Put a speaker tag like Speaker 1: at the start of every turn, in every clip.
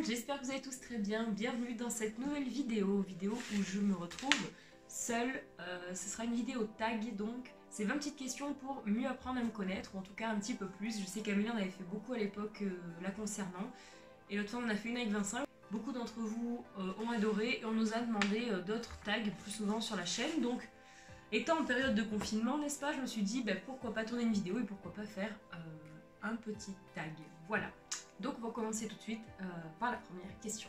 Speaker 1: j'espère que vous allez tous très bien. Bienvenue dans cette nouvelle vidéo où je me retrouve seule. Ce sera une vidéo tag, donc c'est 20 petites questions pour mieux apprendre à me connaître, ou en tout cas un petit peu plus. Je sais qu'Amélie en avait fait beaucoup à l'époque la concernant, et l'autre fois on en a fait une avec Vincent. Beaucoup d'entre vous ont adoré et on nous a demandé d'autres tags plus souvent sur la chaîne, donc étant en période de confinement, n'est-ce pas, je me suis dit pourquoi pas tourner une vidéo et pourquoi pas faire un petit tag. Voilà. Donc on va commencer tout de suite par la première question.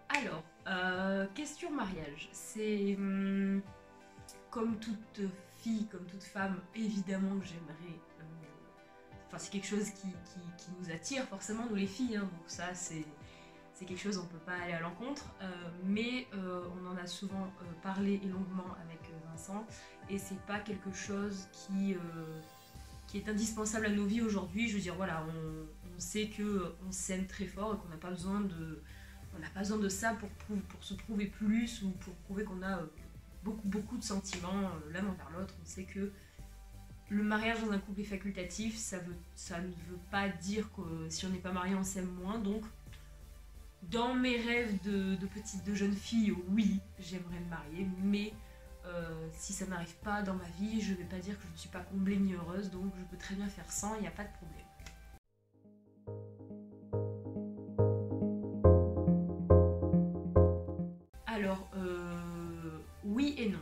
Speaker 1: Alors, question mariage. C'est comme toute fille, comme toute femme, évidemment que j'aimerais... Enfin, c'est quelque chose qui nous attire forcément, nous les filles, hein, donc ça c'est quelque chose on ne peut pas aller à l'encontre, mais on en a souvent parlé et longuement avec Vincent, et c'est pas quelque chose qui est indispensable à nos vies aujourd'hui. Je veux dire, voilà, on sait qu'on s'aime très fort et qu'on n'a pas besoin de ça pour se prouver plus ou pour prouver qu'on a beaucoup de sentiments l'un envers l'autre. On sait que le mariage dans un couple est facultatif, ça ne veut pas dire que si on n'est pas marié on s'aime moins, donc dans mes rêves de jeune fille, oui, j'aimerais me marier, mais si ça n'arrive pas dans ma vie, je vais pas dire que je ne suis pas comblée ni heureuse, donc je peux très bien faire sans, il n'y a pas de problème. Alors, oui et non.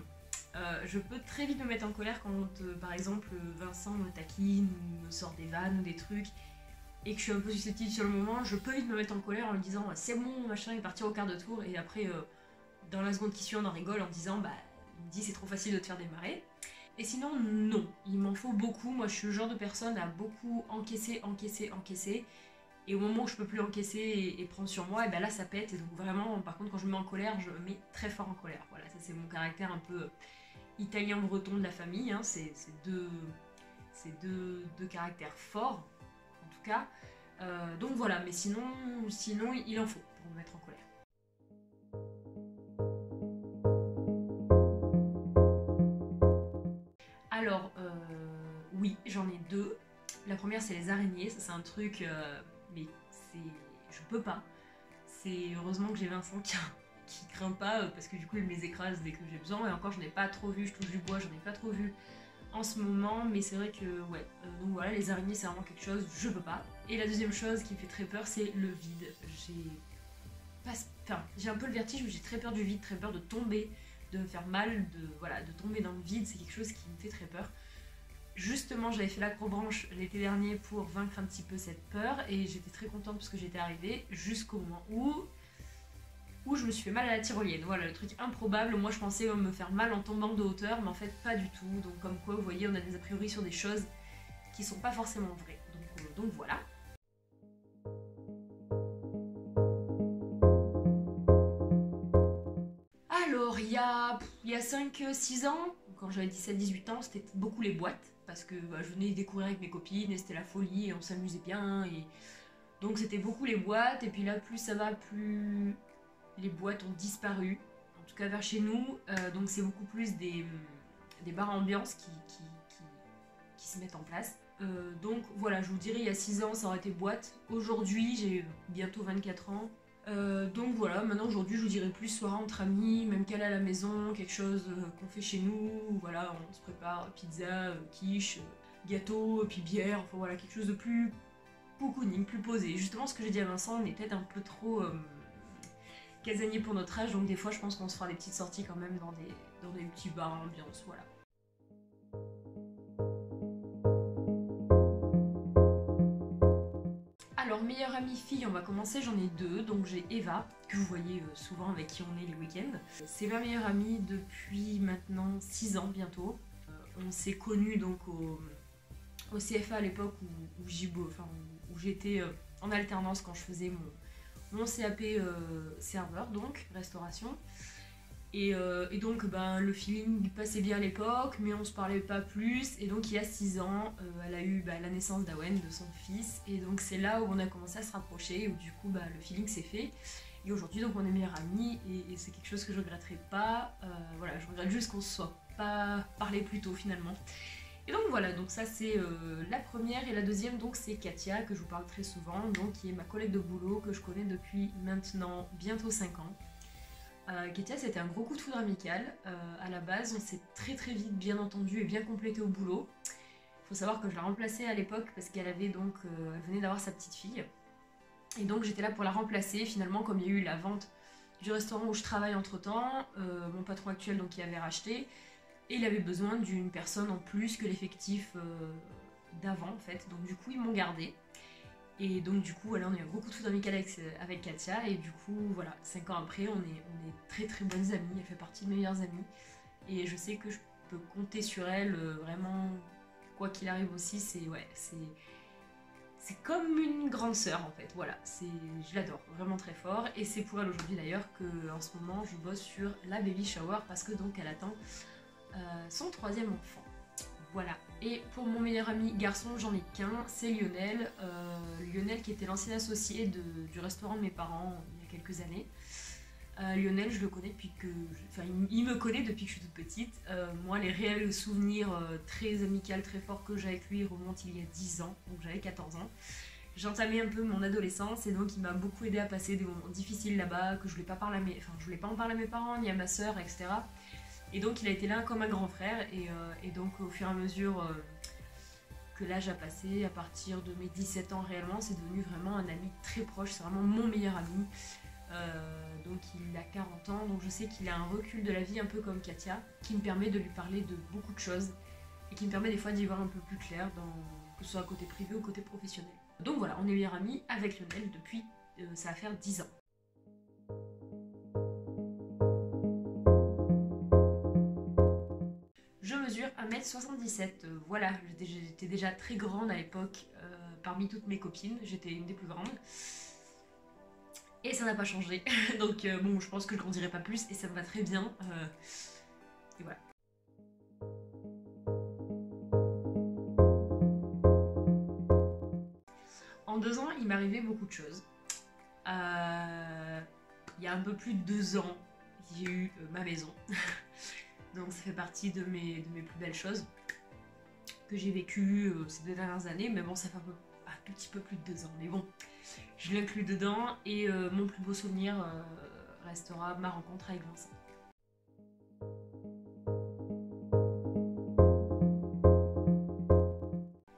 Speaker 1: Je peux très vite me mettre en colère quand, par exemple, Vincent me taquine ou me sort des vannes ou des trucs, et que je suis un peu susceptible sur le moment. Je peux vite me mettre en colère en me disant c'est bon, machin, et partir au quart de tour, et après dans la seconde qui suit on en rigole en me disant il me dit c'est trop facile de te faire démarrer. Et sinon non, il m'en faut beaucoup. Moi je suis le genre de personne à beaucoup encaisser, et au moment où je peux plus encaisser et prendre sur moi, et ben là ça pète. Et donc vraiment, par contre, quand je me mets en colère, je me mets très fort en colère. Voilà, ça c'est mon caractère un peu italien-breton de la famille, hein. C'est deux caractères forts en tout cas. Donc voilà, mais sinon il en faut pour me mettre en colère. Alors, oui, j'en ai deux. La première, c'est les araignées. Ça, c'est un truc, mais je peux pas. C'est heureusement que j'ai Vincent qui craint pas, parce que du coup, il me les écrase dès que j'ai besoin. Et encore, je n'ai pas trop vu, je touche du bois, j'en ai pas trop vu en ce moment, mais c'est vrai que ouais, donc voilà, les araignées c'est vraiment quelque chose, je peux pas. Et la deuxième chose qui me fait très peur, c'est le vide. J'ai un peu le vertige, mais j'ai très peur du vide, très peur de tomber, de me faire mal, de tomber dans le vide. C'est quelque chose qui me fait très peur. Justement, j'avais fait l'acrobranche l'été dernier pour vaincre un petit peu cette peur, et j'étais très contente parce que j'étais arrivée jusqu'au moment où je me suis fait mal à la tyrolienne. Voilà, le truc improbable. Moi je pensais me faire mal en tombant de hauteur, mais en fait pas du tout. Donc comme quoi, vous voyez, on a des a priori sur des choses qui sont pas forcément vraies. Donc voilà. Alors il y a 5-6 ans, quand j'avais 17-18 ans, c'était beaucoup les boîtes, parce que je venais découvrir avec mes copines et c'était la folie et on s'amusait bien, et donc c'était beaucoup les boîtes. Et puis là, plus ça va, plus les boîtes ont disparu, en tout cas vers chez nous, donc c'est beaucoup plus des bars ambiance qui se mettent en place. Donc voilà, je vous dirais, il y a 6 ans ça aurait été boîte. Aujourd'hui, j'ai bientôt 24 ans, donc voilà, maintenant aujourd'hui je vous dirais plus soirée entre amis, même qu'elle à la maison, quelque chose qu'on fait chez nous, voilà, on se prépare pizza, quiche, gâteau, puis bière, enfin voilà, quelque chose de plus cocooning, plus posé. Justement, ce que j'ai dit à Vincent, on est peut-être un peu trop casanier pour notre âge, donc des fois je pense qu'on se fera des petites sorties quand même dans des petits bars à ambiance, voilà. Alors, meilleure amie fille, on va commencer, j'en ai deux. Donc j'ai Eva, que vous voyez souvent, avec qui on est les week-ends. C'est ma meilleure amie depuis maintenant 6 ans bientôt. On s'est connus donc au CFA à l'époque où j'étais en alternance quand je faisais mon CAP serveur, donc restauration. Et donc le feeling passait bien à l'époque, mais on se parlait pas plus. Et donc il y a 6 ans, elle a eu la naissance d'Awen, de son fils. Et donc c'est là où on a commencé à se rapprocher, où du coup le feeling s'est fait. Et aujourd'hui donc on est meilleures amies, et c'est quelque chose que je regretterai pas. Voilà, je regrette juste qu'on se soit pas parlé plus tôt finalement. Et donc voilà, donc ça c'est la première. Et la deuxième, donc c'est Katia, que je vous parle très souvent, donc qui est ma collègue de boulot, que je connais depuis maintenant bientôt 5 ans. Katia, c'était un gros coup de foudre amical. À la base, on s'est très vite bien entendu et bien complété au boulot. Il faut savoir que je la remplaçais à l'époque parce qu'elle avait donc, elle venait d'avoir sa petite fille. Et donc j'étais là pour la remplacer. Finalement, comme il y a eu la vente du restaurant où je travaille entre temps, mon patron actuel donc qui avait racheté, et il avait besoin d'une personne en plus que l'effectif d'avant en fait. Donc du coup ils m'ont gardé. Et donc du coup voilà, on a eu un gros coup de foudre amical avec Katia. Et du coup voilà, 5 ans après on est très bonnes amies. Elle fait partie de mes meilleures amies. Et je sais que je peux compter sur elle vraiment quoi qu'il arrive aussi. C'est comme une grande sœur en fait, voilà, je l'adore vraiment très fort. Et c'est pour elle aujourd'hui d'ailleurs que en ce moment je bosse sur la baby shower parce que donc elle attend son troisième enfant. Voilà. Et pour mon meilleur ami garçon, j'en ai qu'un, c'est Lionel. Lionel qui était l'ancien associé du restaurant de mes parents il y a quelques années. Lionel, je le connais depuis que... Enfin, il me connaît depuis que je suis toute petite. Moi, les réels souvenirs très amicaux, très forts que j'ai avec lui remontent il y a 10 ans, donc j'avais 14 ans. J'entamais un peu mon adolescence et donc il m'a beaucoup aidé à passer des moments difficiles là-bas, que je voulais pas parler je voulais pas en parler à mes parents, ni à ma soeur, etc. Et donc il a été là comme un grand frère et donc au fur et à mesure que l'âge a passé, à partir de mes 17 ans réellement, c'est devenu vraiment un ami très proche, c'est vraiment mon meilleur ami. Donc il a 40 ans, donc je sais qu'il a un recul de la vie un peu comme Katia, qui me permet de lui parler de beaucoup de choses et qui me permet des fois d'y voir un peu plus clair, que ce soit côté privé ou côté professionnel. Donc voilà, on est meilleurs amis avec Lionel depuis, ça va faire 10 ans. Je mesure 1m77, voilà, j'étais déjà très grande à l'époque, parmi toutes mes copines, j'étais une des plus grandes. Et ça n'a pas changé, donc bon, je pense que je grandirai pas plus et ça me va très bien. Et voilà. En 2 ans, il m'est arrivé beaucoup de choses. Il y a un peu plus de 2 ans, j'ai eu ma maison. Donc ça fait partie de mes plus belles choses que j'ai vécues ces 2 dernières années. Mais bon, ça fait un tout petit peu plus de 2 ans. Mais bon, je l'inclus dedans. Et mon plus beau souvenir restera ma rencontre avec Vincent.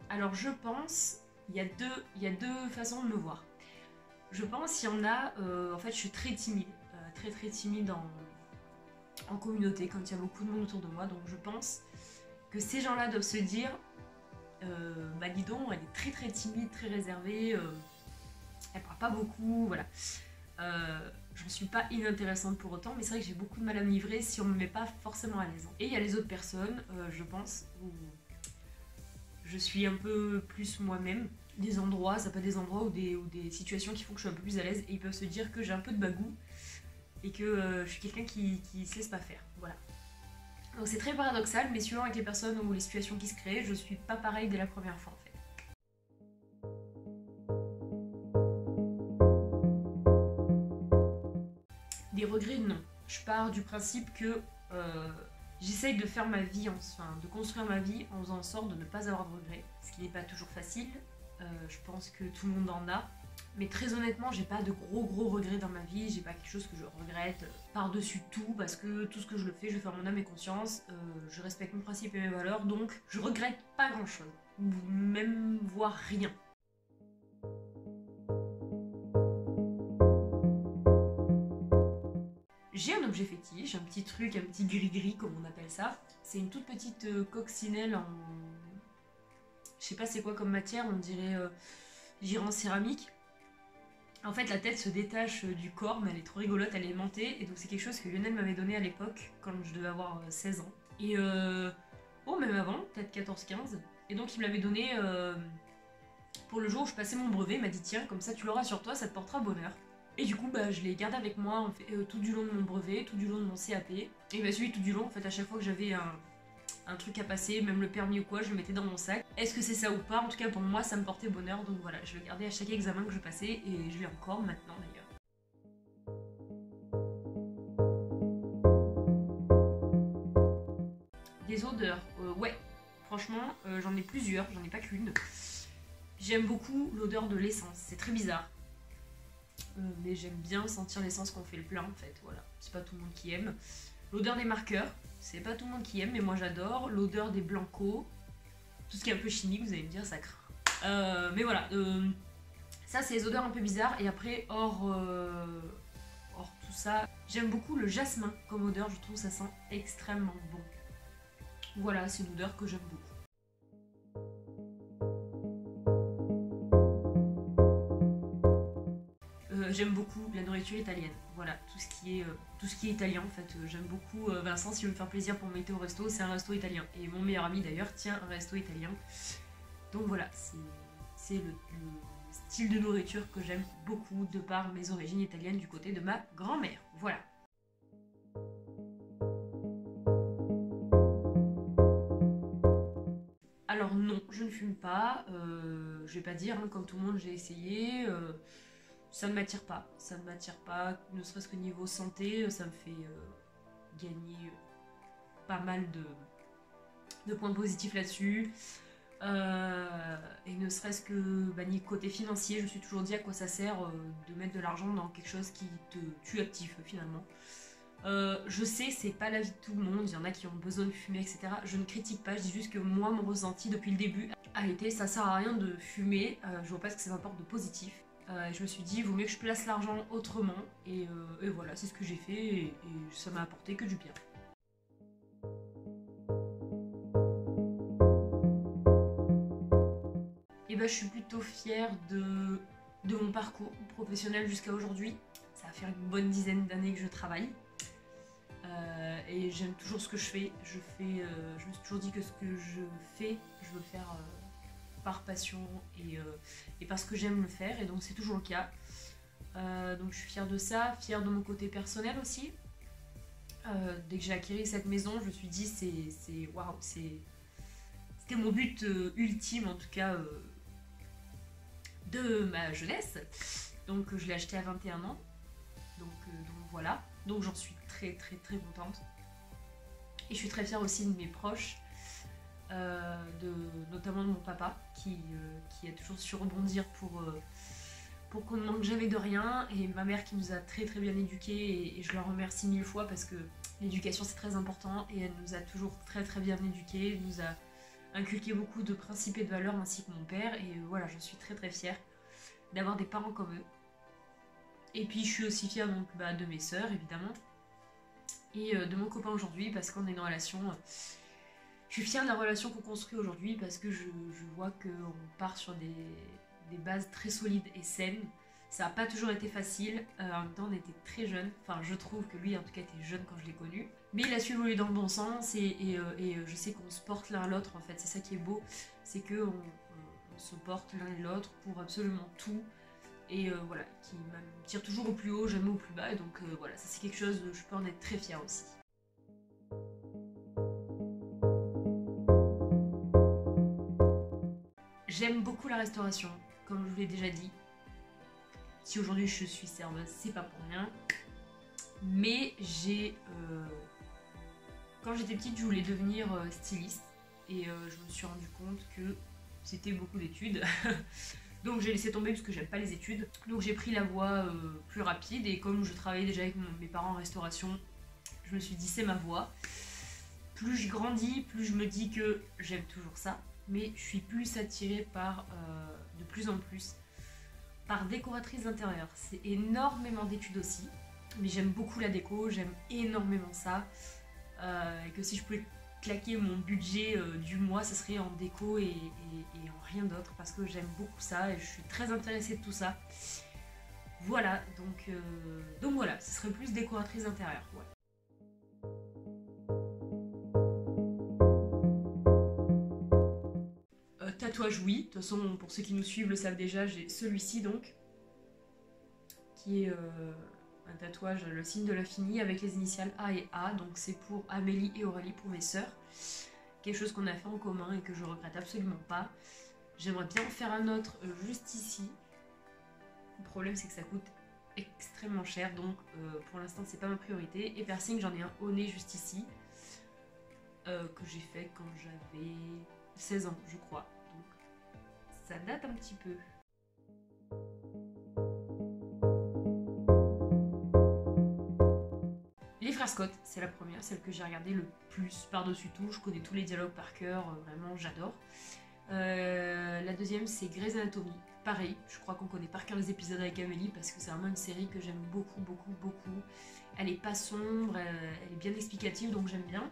Speaker 1: Alors je pense, il y a deux façons de me voir. Je pense, il y en a, en fait je suis très timide, très timide en communauté quand il y a beaucoup de monde autour de moi. Donc je pense que ces gens-là doivent se dire, bah dis donc, elle est très timide, très réservée, elle parle pas beaucoup, voilà. J'en suis pas inintéressante pour autant, mais c'est vrai que j'ai beaucoup de mal à me livrer si on me met pas forcément à l'aise. Et il y a les autres personnes, je pense, où je suis un peu plus moi-même. Des endroits, ça peut être des endroits ou des situations qui font que je suis un peu plus à l'aise et ils peuvent se dire que j'ai un peu de bagou et que je suis quelqu'un qui se laisse pas faire. Voilà. Donc c'est très paradoxal, mais suivant avec les personnes ou les situations qui se créent, je suis pas pareil dès la première fois en fait. Des regrets, non. Je pars du principe que j'essaye de faire ma vie, de construire ma vie en faisant en sorte de ne pas avoir de regrets, ce qui n'est pas toujours facile. Je pense que tout le monde en a. Mais très honnêtement, j'ai pas de gros regrets dans ma vie, j'ai pas quelque chose que je regrette par-dessus tout, parce que tout ce que je le fais, je le fais en mon âme et conscience, je respecte mes principes et mes valeurs, donc je regrette pas grand-chose, même voire rien. J'ai un objet fétiche, un petit truc, un petit gris-gris comme on appelle ça. C'est une toute petite coccinelle en... Je sais pas c'est quoi comme matière, on dirait en céramique. En fait, la tête se détache du corps, mais elle est trop rigolote, elle est aimantée. Et donc, c'est quelque chose que Lionel m'avait donné à l'époque, quand je devais avoir 16 ans. Et oh, même avant, peut-être 14-15. Et donc, il me l'avait donné pour le jour où je passais mon brevet. Il m'a dit, tiens, comme ça, tu l'auras sur toi, ça te portera bonheur. Et du coup, bah, je l'ai gardé avec moi en fait, tout du long de mon brevet, tout du long de mon CAP. Et il m'a suivi tout du long, en fait, à chaque fois que j'avais un truc à passer, même le permis ou quoi, je le mettais dans mon sac. Est-ce que c'est ça ou pas? En tout cas pour moi ça me portait bonheur, donc voilà, je le gardais à chaque examen que je passais et je l'ai encore maintenant d'ailleurs. Des odeurs, ouais, Franchement, j'en ai plusieurs, j'en ai pas qu'une. J'aime beaucoup l'odeur de l'essence, c'est très bizarre. Mais j'aime bien sentir l'essence quand on fait le plein en fait, voilà. C'est pas tout le monde qui aime. L'odeur des marqueurs, c'est pas tout le monde qui aime, mais moi j'adore. L'odeur des blancos, tout ce qui est un peu chimique, vous allez me dire, ça craint. Mais voilà, ça c'est les odeurs un peu bizarres. Et après, hors tout ça, j'aime beaucoup le jasmin comme odeur, je trouve que ça sent extrêmement bon. Voilà, c'est une odeur que j'aime beaucoup. J'aime beaucoup la nourriture italienne, voilà, tout ce qui est italien en fait, j'aime beaucoup. Vincent, s'il veut me faire plaisir pour m'inviter au resto, c'est un resto italien. Et mon meilleur ami d'ailleurs tient un resto italien. Donc voilà, c'est le style de nourriture que j'aime beaucoup de par mes origines italiennes du côté de ma grand-mère, voilà. Alors non, je ne fume pas, je vais pas dire, hein, comme tout le monde j'ai essayé, ça ne m'attire pas, ne serait-ce que niveau santé, ça me fait gagner pas mal de points positifs là-dessus. Et ne serait-ce que ni côté financier, je me suis toujours dit à quoi ça sert de mettre de l'argent dans quelque chose qui te tue actif finalement. Je sais, c'est pas l'avis de tout le monde, il y en a qui ont besoin de fumer, etc. Je ne critique pas, je dis juste que moi, mon ressenti depuis le début a été ça sert à rien de fumer, je vois pas ce que ça m'apporte de positif. Je me suis dit, il vaut mieux que je place l'argent autrement, et voilà, c'est ce que j'ai fait, et ça m'a apporté que du bien. Et je suis plutôt fière de mon parcours professionnel jusqu'à aujourd'hui. Ça va faire une bonne dizaine d'années que je travaille. Et j'aime toujours ce que je fais. Je me suis toujours dit que ce que je fais, je veux le faire par passion et parce que j'aime le faire. Et donc c'est toujours le cas. Donc je suis fière de ça, fière de mon côté personnel aussi. Dès que j'ai acquis cette maison, je me suis dit waouh, c'était mon but ultime en tout cas de ma jeunesse. Donc je l'ai acheté à 21 ans. Donc voilà. Donc j'en suis très très très contente. Et je suis très fière aussi de mes proches, notamment de mon papa qui a toujours su rebondir pour qu'on ne manque jamais de rien, et ma mère qui nous a très très bien éduqués, et je leur remercie 1000 fois parce que l'éducation c'est très important, et elle nous a toujours très très bien éduqués, elle nous a inculqué beaucoup de principes et de valeurs ainsi que mon père, et voilà, je suis très très fière d'avoir des parents comme eux. Et puis je suis aussi fière donc, de mes sœurs évidemment, et de mon copain aujourd'hui parce qu'on est une relation. Je suis fière de la relation qu'on construit aujourd'hui parce que je vois qu'on part sur des bases très solides et saines. Ça n'a pas toujours été facile, en même temps on était très jeunes, enfin je trouve que lui en tout cas était jeune quand je l'ai connu, mais il a su évoluer dans le bon sens, et je sais qu'on se porte l'un l'autre en fait, c'est ça qui est beau, c'est qu'on se porte l'un et l'autre pour absolument tout. Et voilà, qui me tire toujours au plus haut, jamais au plus bas, et donc voilà, ça c'est quelque chose de je peux en être très fière aussi. J'aime beaucoup la restauration, comme je vous l'ai déjà dit. Si aujourd'hui je suis serveuse, c'est pas pour rien. Mais quand j'étais petite, je voulais devenir styliste, et je me suis rendu compte que c'était beaucoup d'études. Donc j'ai laissé tomber parce que j'aime pas les études. Donc j'ai pris la voie plus rapide, et comme je travaillais déjà avec mes parents en restauration, je me suis dit c'est ma voie. Plus je grandis, plus je me dis que j'aime toujours ça, mais je suis plus attirée par, de plus en plus, par décoratrice d'intérieur. C'est énormément d'études aussi, mais j'aime beaucoup la déco, j'aime énormément ça. Et que si je pouvais claquer mon budget du mois, ce serait en déco et en rien d'autre, parce que j'aime beaucoup ça et je suis très intéressée de tout ça. Voilà, donc voilà, ce serait plus décoratrice d'intérieur. Ouais. Tatouage, oui, de toute façon pour ceux qui nous suivent le savent déjà, j'ai celui-ci donc, qui est un tatouage, le signe de l'infini avec les initiales A et A, donc c'est pour Amélie et Aurélie, pour mes sœurs. Quelque chose qu'on a fait en commun et que je regrette absolument pas. J'aimerais bien en faire un autre juste ici. Le problème c'est que ça coûte extrêmement cher, donc pour l'instant c'est pas ma priorité. Et piercing, j'en ai un au nez juste ici, que j'ai fait quand j'avais 16 ans, je crois. Donc, ça date un petit peu. Les Frères Scott, c'est la première, celle que j'ai regardée le plus par-dessus tout. Je connais tous les dialogues par cœur, vraiment, j'adore. La deuxième, c'est Grey's Anatomy. Pareil, je crois qu'on connaît par cœur les épisodes avec Amélie parce que c'est vraiment une série que j'aime beaucoup, beaucoup, beaucoup. Elle est pas sombre, elle est bien explicative, donc j'aime bien.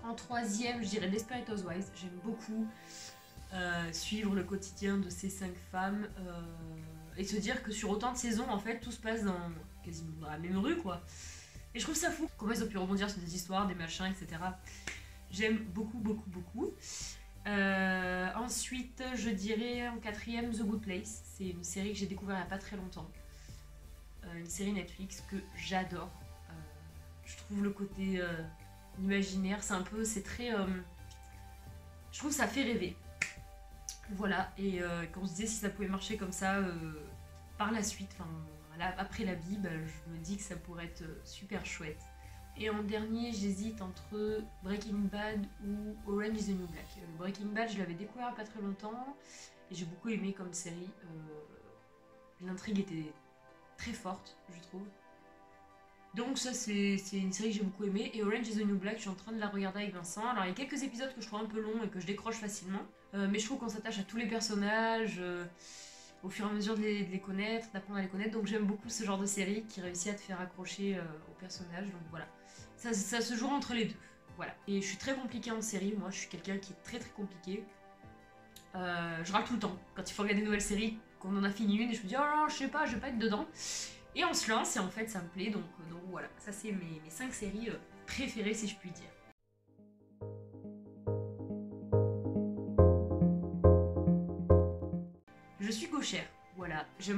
Speaker 1: En troisième, je dirais Desperate Housewives. J'aime beaucoup suivre le quotidien de ces 5 femmes et se dire que sur autant de saisons, en fait, tout se passe quasiment dans la même rue, quoi. Et je trouve ça fou. Comment ils ont pu rebondir sur des histoires, des machins, etc. J'aime beaucoup, beaucoup, beaucoup. Ensuite, je dirais en quatrième The Good Place. C'est une série que j'ai découvert il n'y a pas très longtemps. Une série Netflix que j'adore. Je trouve le côté imaginaire, c'est très... je trouve que ça fait rêver. Voilà, et quand on se disait si ça pouvait marcher comme ça par la suite, après la vie, je me dis que ça pourrait être super chouette. Et en dernier, j'hésite entre Breaking Bad ou Orange is the New Black. Breaking Bad, je l'avais découvert il n'y a pas très longtemps et j'ai beaucoup aimé comme série. L'intrigue était très forte, je trouve. Donc ça, c'est une série que j'ai beaucoup aimée. Et Orange is the New Black, je suis en train de la regarder avec Vincent. Alors il y a quelques épisodes que je trouve un peu longs et que je décroche facilement. Mais je trouve qu'on s'attache à tous les personnages au fur et à mesure de les connaître, d'apprendre à les connaître. Donc j'aime beaucoup ce genre de série qui réussit à te faire accrocher aux personnages. Donc voilà. Ça se joue entre les deux. Voilà. Et je suis très compliquée en série. Moi, je suis quelqu'un qui est très très compliqué. Je râle tout le temps. Quand il faut regarder une nouvelle série, qu'on en a fini une, et je me dis, oh non, je sais pas, je vais pas être dedans. Et on se lance, et en fait, ça me plaît. Donc voilà. Ça, c'est mes 5 séries préférées, si je puis dire. Je suis gauchère. Voilà. Je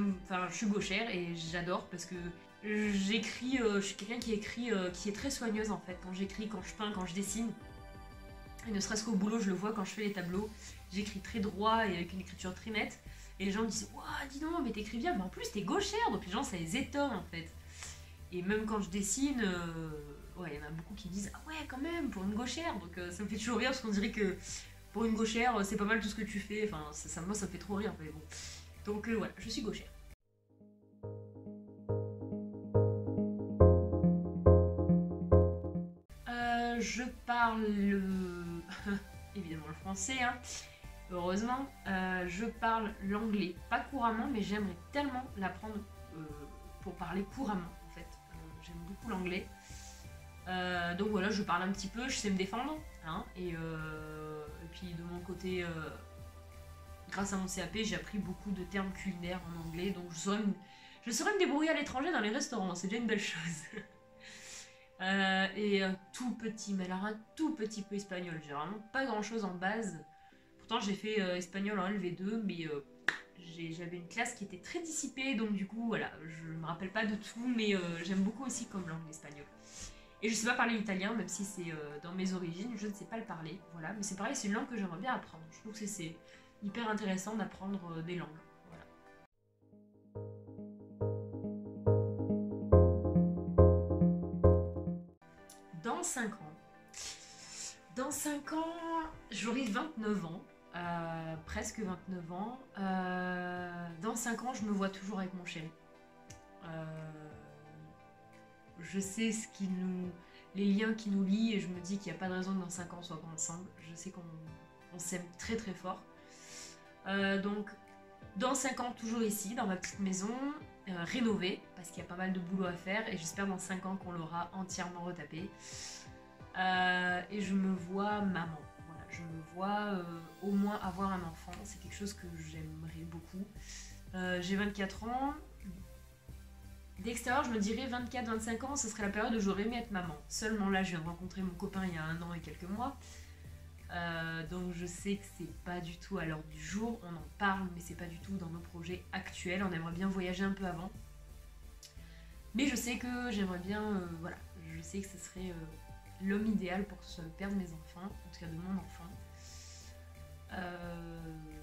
Speaker 1: suis gauchère et j'adore parce que j'écris, je suis quelqu'un qui écrit, qui est très soigneuse en fait. Quand j'écris, quand je peins, quand je dessine. Et ne serait-ce qu'au boulot, je le vois quand je fais les tableaux. J'écris très droit et avec une écriture très nette. Et les gens me disent, waouh, dis donc, mais t'écris bien, mais en plus t'es gauchère. Donc les gens, ça les étonne en fait. Et même quand je dessine, ouais, il y en a beaucoup qui disent, ah ouais, quand même, pour une gauchère. Donc ça me fait toujours rire parce qu'on dirait que pour une gauchère, c'est pas mal tout ce que tu fais. Enfin, moi, ça me fait trop rire. Mais bon. Donc voilà, je suis gauchère. Je parle évidemment le français, hein, heureusement. Je parle l'anglais, pas couramment, mais j'aimerais tellement l'apprendre pour parler couramment en fait. J'aime beaucoup l'anglais. Donc voilà, je parle un petit peu, je sais me défendre. Hein, et puis de mon côté, grâce à mon CAP, j'ai appris beaucoup de termes culinaires en anglais, donc je saurais me débrouiller à l'étranger dans les restaurants, c'est déjà une belle chose. Et un tout petit, mais alors un tout petit peu espagnol. J'ai vraiment pas grand chose en base. Pourtant, j'ai fait espagnol en LV2, mais j'avais une classe qui était très dissipée, donc du coup, voilà, je me rappelle pas de tout, mais j'aime beaucoup aussi comme langue l'espagnol. Et je sais pas parler l'italien, même si c'est dans mes origines, je ne sais pas le parler, voilà. Mais c'est pareil, c'est une langue que j'aimerais bien apprendre. Je trouve que c'est hyper intéressant d'apprendre des langues. Dans 5 ans. Dans 5 ans, j'aurai 29 ans. Presque 29 ans. Dans 5 ans, je me vois toujours avec mon chéri. Je sais les liens qui nous lient et je me dis qu'il n'y a pas de raison que dans 5 ans on soit pas ensemble. Je sais qu'on s'aime très très fort. Donc, dans 5 ans, toujours ici, dans ma petite maison, rénovée, parce qu'il y a pas mal de boulot à faire et j'espère dans 5 ans qu'on l'aura entièrement retapé. Et je me vois maman. Voilà, je me vois au moins avoir un enfant. C'est quelque chose que j'aimerais beaucoup. J'ai 24 ans. D'extérieur, je me dirais 24-25 ans, ce serait la période où j'aurais aimé être maman. Seulement là, je viens de rencontrer mon copain il y a 1 an et quelques mois. Donc je sais que c'est pas du tout à l'heure du jour. On en parle, mais c'est pas du tout dans nos projets actuels. On aimerait bien voyager un peu avant. Mais je sais que j'aimerais bien... voilà, je sais que ce serait... l'homme idéal pour que ce soit le père de mes enfants, en tout cas de mon enfant.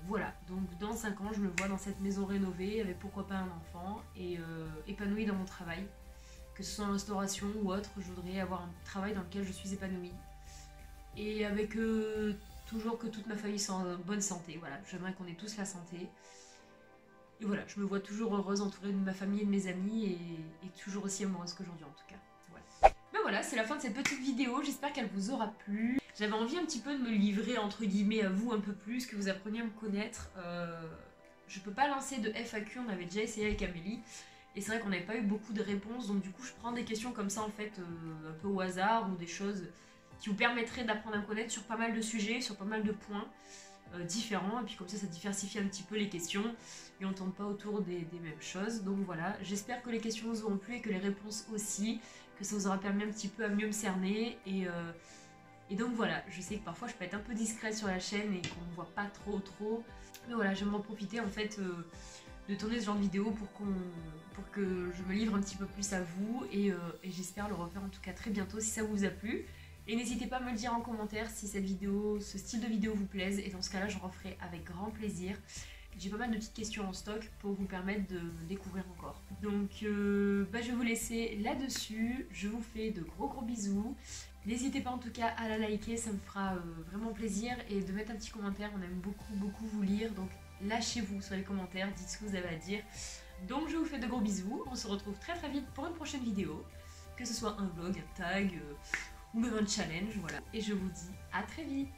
Speaker 1: Voilà, donc dans 5 ans, je me vois dans cette maison rénovée avec pourquoi pas un enfant et épanouie dans mon travail. Que ce soit en restauration ou autre, je voudrais avoir un travail dans lequel je suis épanouie. Et avec toujours que toute ma famille soit en bonne santé. Voilà, j'aimerais qu'on ait tous la santé. Et voilà, je me vois toujours heureuse entourée de ma famille et de mes amis et toujours aussi amoureuse qu'aujourd'hui en tout cas. Voilà. Ben voilà, c'est la fin de cette petite vidéo, j'espère qu'elle vous aura plu. J'avais envie un petit peu de me livrer entre guillemets à vous un peu plus, que vous appreniez à me connaître. Je peux pas lancer de FAQ, on avait déjà essayé avec Amélie. Et c'est vrai qu'on n'avait pas eu beaucoup de réponses, donc du coup je prends des questions comme ça en fait, un peu au hasard, ou des choses qui vous permettraient d'apprendre à me connaître sur pas mal de sujets, sur pas mal de points différents, et puis comme ça diversifie un petit peu les questions, et on ne tourne pas autour des mêmes choses. Donc voilà, j'espère que les questions vous auront plu et que les réponses aussi, que ça vous aura permis un petit peu à mieux me cerner, et donc voilà, je sais que parfois je peux être un peu discrète sur la chaîne et qu'on ne voit pas trop, mais voilà, j'aime en profiter en fait de tourner ce genre de vidéo pour que je me livre un petit peu plus à vous, et j'espère le refaire en tout cas très bientôt si ça vous a plu. Et n'hésitez pas à me le dire en commentaire si cette vidéo, ce style de vidéo vous plaise, et dans ce cas là je referai avec grand plaisir. J'ai pas mal de petites questions en stock pour vous permettre de me découvrir encore. Donc je vais vous laisser là-dessus, je vous fais de gros bisous. N'hésitez pas en tout cas à la liker, ça me fera vraiment plaisir, et de mettre un petit commentaire, on aime beaucoup vous lire, donc lâchez-vous sur les commentaires, dites ce que vous avez à dire. Donc je vous fais de gros bisous, on se retrouve très vite pour une prochaine vidéo, que ce soit un vlog, un tag ou même un challenge, voilà. Et je vous dis à très vite.